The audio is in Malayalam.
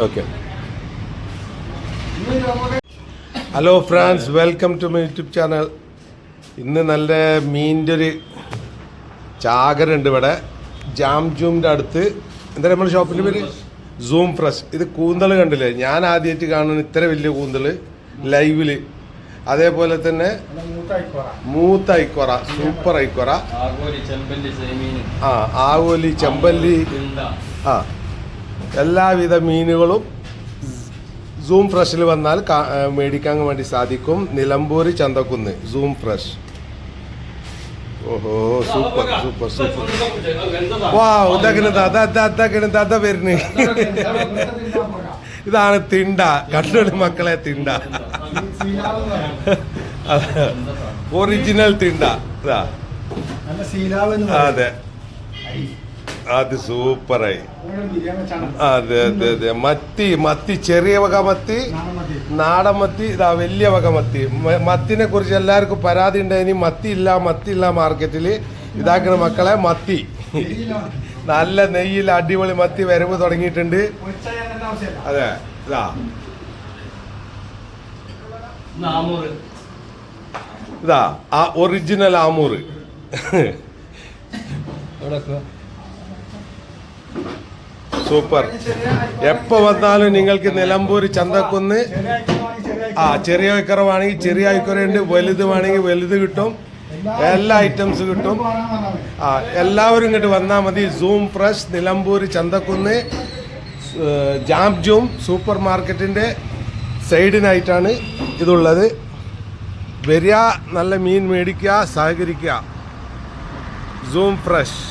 Okay. Hello friends, welcome to my YouTube channel. ഇന്ന് നല്ല മീനിൻ്റെ ഒരു ചാകരുണ്ട് ഇവിടെ. ജാം ജൂമിൻ്റെ അടുത്ത്. എന്താ നമ്മുടെ ഷോപ്പിൻ്റെ പേര്? Zoom fresh. ഇത് കൂന്തൾ കണ്ടില്ലേ? ഞാൻ ആദ്യമായിട്ട് കാണുന്ന ഇത്ര വലിയ കൂന്തൾ ലൈവില്. അതേപോലെ തന്നെ മൂത്ത ഐക്കോറ, സൂപ്പർ ഐക്കോറ, ആവോലി, ചെമ്പല്ലി, എല്ലാവിധ മീനുകളും സൂം ഫ്രഷിൽ വന്നാൽ മേടിക്കാൻ വേണ്ടി സാധിക്കും. Nilambur Chanthakkunnu zoom fresh. ഓഹോ, സൂപ്പർ സൂപ്പർ സൂപ്പർ. വാ, ഇതാ വരുന്നു. ഇതാണ് തിണ്ട. കണ്ടോളി മക്കളെ, തിണ്ട. ഒറിജിനൽ തിണ്ട. ഇതാ, അതെ, അത് സൂപ്പറായി. അതെ അതെ അതെ. മത്തി ചെറിയ വക മത്തി, നാടൻ മത്തി, ഇതാ വലിയ വക മത്തി. മത്തിനെ കുറിച്ച് എല്ലാവർക്കും പരാതി ഉണ്ടായിനി. മത്തി ഇല്ല മാർക്കറ്റിൽ. ഇതാക്കുന്ന മക്കളെ മത്തി, നല്ല നെയ്യിൽ അടിപൊളി മത്തി വരവ് തുടങ്ങിയിട്ടുണ്ട്. അതെ, ഇതാ ആ ഒറിജിനൽ ആമൂറ്. സൂപ്പർ. എപ്പോ വന്നാലും നിങ്ങൾക്ക് നിലമ്പൂർ ചന്തക്കുന്ന് ചെറിയ ഐക്കറവാണെങ്കിൽ ചെറിയ ഐക്കറുണ്ട്, വലുത് വേണമെങ്കിൽ വലുത് കിട്ടും, എല്ലാ ഐറ്റംസ് കിട്ടും. എല്ലാവരും ഇങ്ങോട്ട് വന്നാൽ മതി. Zoom fresh, Nilambur Chanthakkunnu, jam zoom super മാർക്കറ്റിൻ്റെ സൈഡിനായിട്ടാണ് ഇതുള്ളത്. വരിക, നല്ല മീൻ മേടിക്കുക, സഹകരിക്കുക. Zoom fresh.